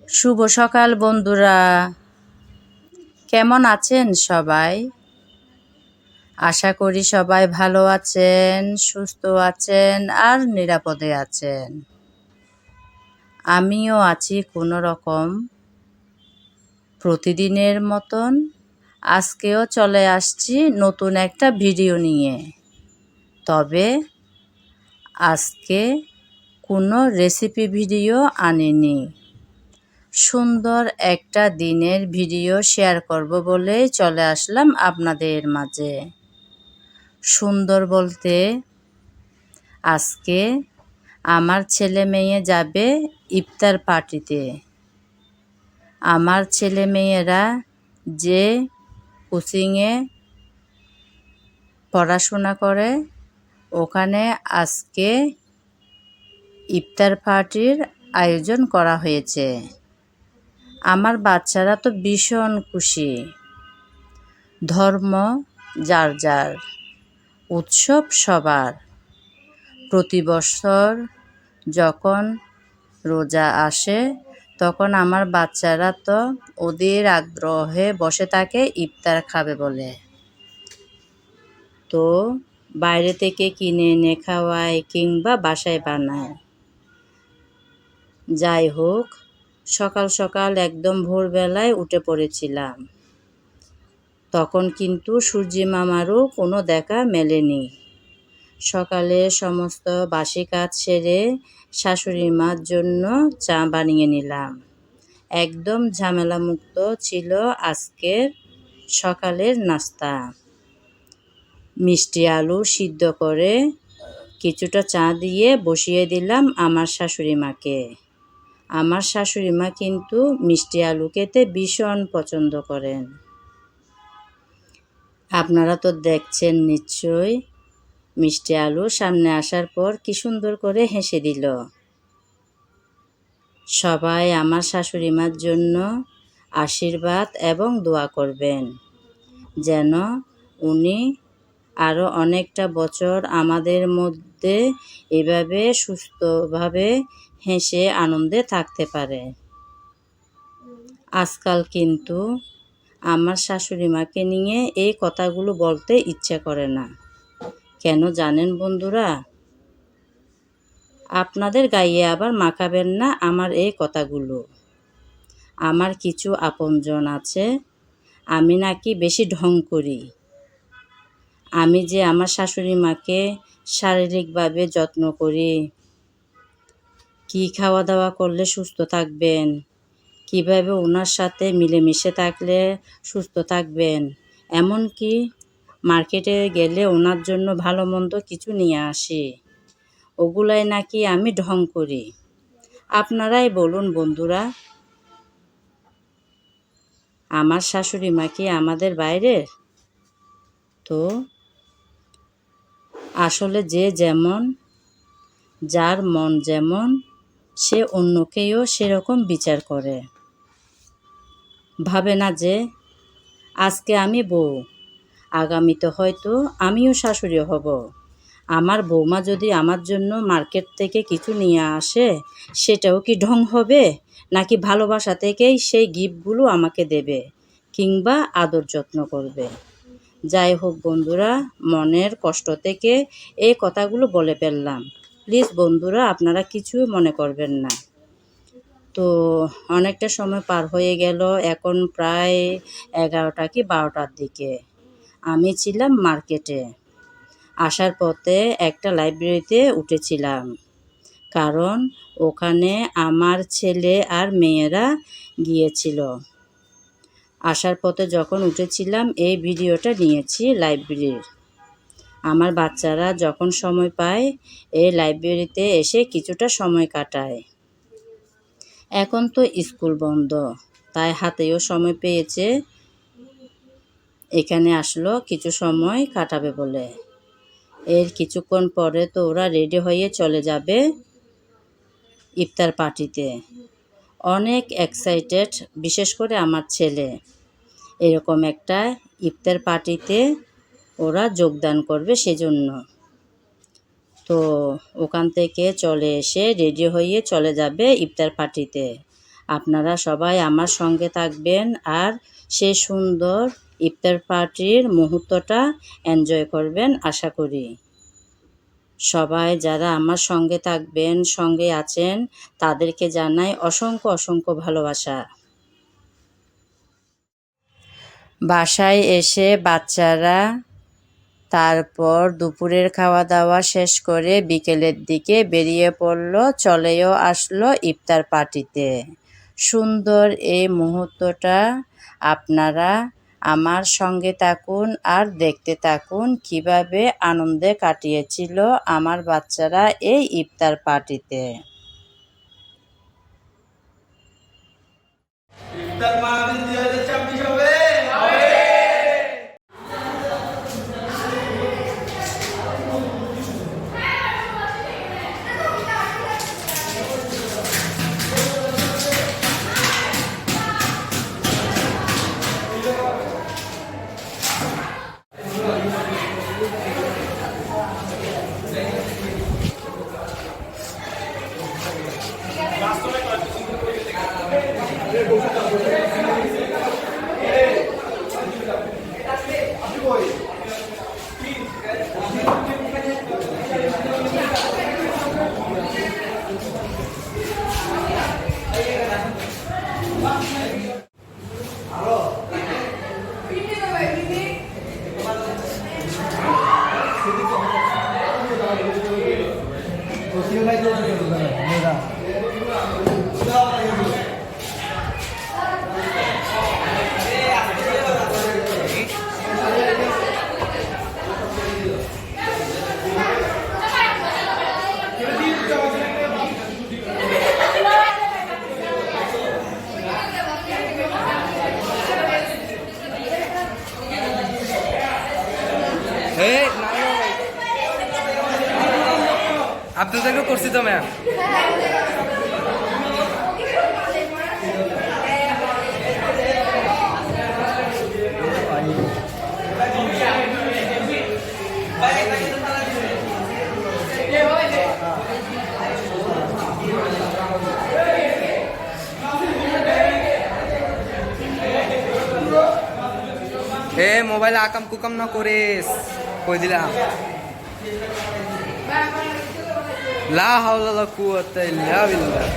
শুভ সকাল বন্ধুরা, কেমন আছেন সবাই? আশা করি সবাই ভালো আছেন, সুস্থ আছেন আর নিরাপদে আছেন। আমিও আছি কোনো রকম। প্রতিদিনের মতন আজকেও চলে আসছি নতুন একটা ভিডিও নিয়ে। তবে আজকে কোনো রেসিপি ভিডিও আনিনি। সুন্দর একটা দিনের ভিডিও শেয়ার করব বলে চলে আসলাম আপনাদের মাঝে। সুন্দর বলতে আজকে আমার ছেলে মেয়ে যাবে ইফতার পার্টিতে। আমার ছেলে মেয়েরা যে কোচিংয়ে পড়াশোনা করে ওখানে আজকে ইফতার পার্টির আয়োজন করা হয়েছে। আমার বাচ্চারা তো ভীষণ খুশি। ধর্ম যার যার, উৎসব সবার। প্রতি বছর যখন রোজা আসে তখন আমার বাচ্চারা তো ওদের আগ্রহে বসে থাকে ইফতার খাবে বলে। তো বাইরে থেকে কিনে এনে খাওয়ায় কিংবা বাসায় বানায়। যাই হোক, সকাল সকাল একদম ভোরবেলায় উঠে পড়েছিলাম। তখন কিন্তু সূর্যি মামারও কোনো দেখা মেলেনি। সকালে সমস্ত বাসি কাজ সেরে শাশুড়ি মার জন্য চা বানিয়ে নিলাম। একদম ঝামেলামুক্ত ছিল আজকের সকালের নাস্তা। মিষ্টি আলু সিদ্ধ করে কিছুটা চা দিয়ে বসিয়ে দিলাম আমার শাশুড়ি মাকে। আমার শাশুড়ি মা কিন্তু মিষ্টি আলু খেতে ভীষণ পছন্দ করেন। আপনারা তো দেখছেন নিশ্চয়ই। মিষ্টি আলু সামনে আসার পর কি সুন্দর করে হেসে দিল। সবাই আমার শাশুড়ি মার জন্য আশীর্বাদ এবং দোয়া করবেন যেন উনি আরও অনেকটা বছর আমাদের মধ্যে এভাবে সুস্থভাবে হেসে আনন্দে থাকতে পারে। আজকাল কিন্তু আমার শাশুড়ি মাকে নিয়ে এই কথাগুলো বলতে ইচ্ছে করে না। কেন জানেন বন্ধুরা? আপনাদের গায়ে আবার মাখাবেন না আমার এই কথাগুলো। আমার কিছু আপনজন আছে, আমি নাকি বেশি ঢং করি। আমি যে আমার শাশুড়ি মাকে শারীরিকভাবে যত্ন করি, কি খাওয়া দাওয়া করলে সুস্থ থাকবেন, কিভাবে ওনার সাথে মিলেমিশে থাকলে সুস্থ থাকবেন, এমনকি মার্কেটে গেলে ওনার জন্য ভালো মন্দ কিছু নিয়ে আসি। ওগুলাই নাকি আমি ঢং করি। আপনারাই বলুন বন্ধুরা, আমার শাশুড়ি মা কি আমাদের বাইরের? তো আসলে যে যেমন, যার মন যেমন, সে অন্যকেও সেরকম বিচার করে। ভাবে না যে আজকে আমি বউ, আগামীতে হয়তো আমিও শাশুড়ি হব। আমার বৌমা যদি আমার জন্য মার্কেট থেকে কিছু নিয়ে আসে, সেটাও কি ঢং হবে? নাকি ভালোবাসা থেকেই সেই গিফটগুলো আমাকে দেবে কিংবা আদর যত্ন করবে? যাই হোক বন্ধুরা, মনের কষ্ট থেকে এই কথাগুলো বলে ফেললাম। প্লিজ বন্ধুরা, আপনারা কিছু মনে করবেন না। তো অনেকটা সময় পার হয়ে গেল, এখন প্রায় 11টা কি 12টার দিকে। আমি ছিলাম মার্কেটে। আসার পথে একটা লাইব্রেরিতে উঠেছিলাম, কারণ ওখানে আমার ছেলে আর মেয়েরা গিয়েছিল। আসার পথে যখন উঠেছিলাম এই ভিডিওটা নিয়েছি লাইব্রেরির। আমার বাচ্চারা যখন সময় পায় এই লাইব্রেরিতে এসে কিছুটা সময় কাটায়। এখন তো স্কুল বন্ধ, তাই হাতেও সময় পেয়েছে, এখানে আসলো কিছু সময় কাটাবে বলে। এর কিছুক্ষণ পরে তো ওরা রেডি হয়ে চলে যাবে ইফতার পার্টিতে। অনেক এক্সাইটেড, বিশেষ করে আমার ছেলে। এরকম একটা ইফতার পার্টিতে ওরা যোগদান করবে সেজন্য। তো ওখান থেকে চলে এসে রেডি হয়ে চলে যাবে ইফতার পার্টিতে। আপনারা সবাই আমার সঙ্গে থাকবেন আর সেই সুন্দর ইফতার পার্টির মুহূর্তটা এনজয় করবেন আশা করি। সবাই যারা আমার সঙ্গে থাকবেন, সঙ্গে আছেন, তাদেরকে জানাই অসংখ্য অসংখ্য ভালোবাসা। বাসায় এসে বাচ্চারা তারপর দুপুরের খাওয়া দাওয়া শেষ করে বিকেলের দিকে বেরিয়ে পড়ল, চলেও আসলো ইফতার পার্টিতে। সুন্দর এই মুহূর্তটা আপনারা আমার সঙ্গে থাকুন আর দেখতে থাকুন কিভাবে আনন্দে কাটিয়েছিল আমার বাচ্চারা এই ইফতার পার্টিতে। ইফতার মাহফিল 2026 হবে। আপনাদেরকে করছি তো ম্যাম। মোবাইলে আকাম কুকাম না করে কই দিলাম। লা হাওলা ওয়ালা কুওয়াতা ইল্লা বিল্লাহ।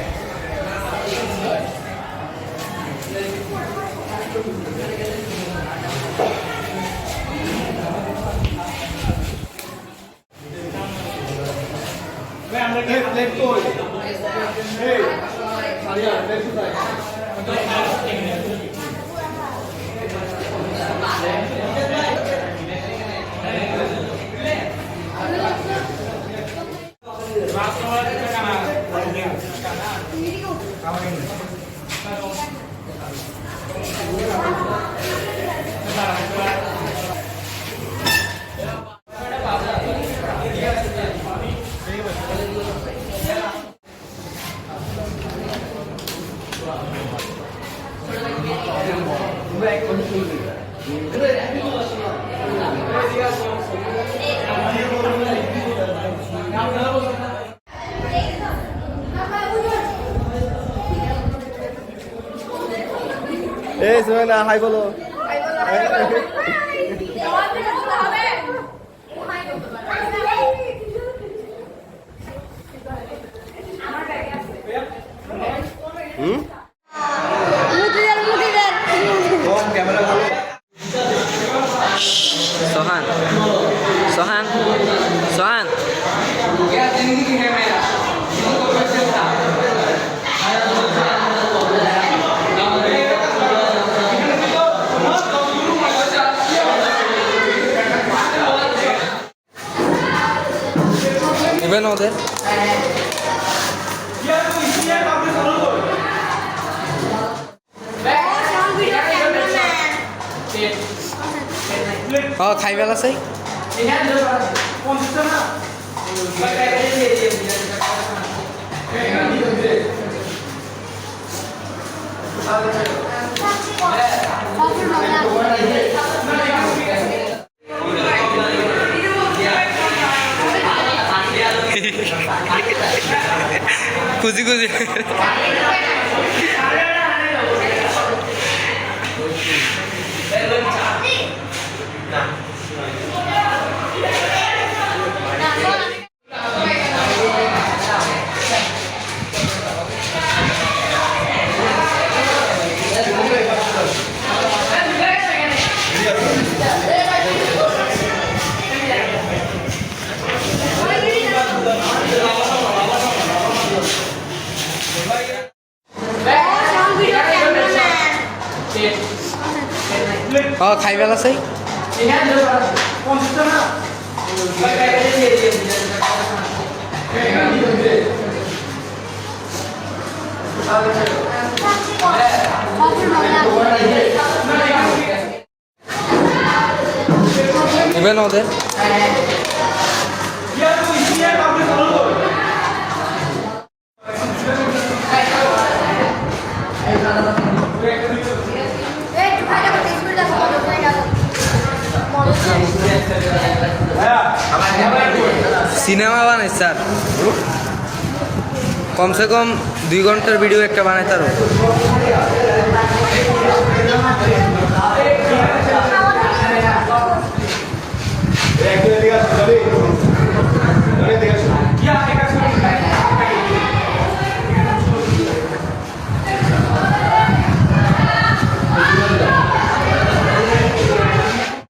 এই সুমাইনা হাই বলো। সোহান সোহান সোহান দিবেন ওদের। খাইবে আছে খুঁজি খুঁজি খাইবেল আছে এবার ওদের সিনেমা বানাই স্যার কমসে কম 2 ঘন্টার ভিডিও একটা বানাই তারও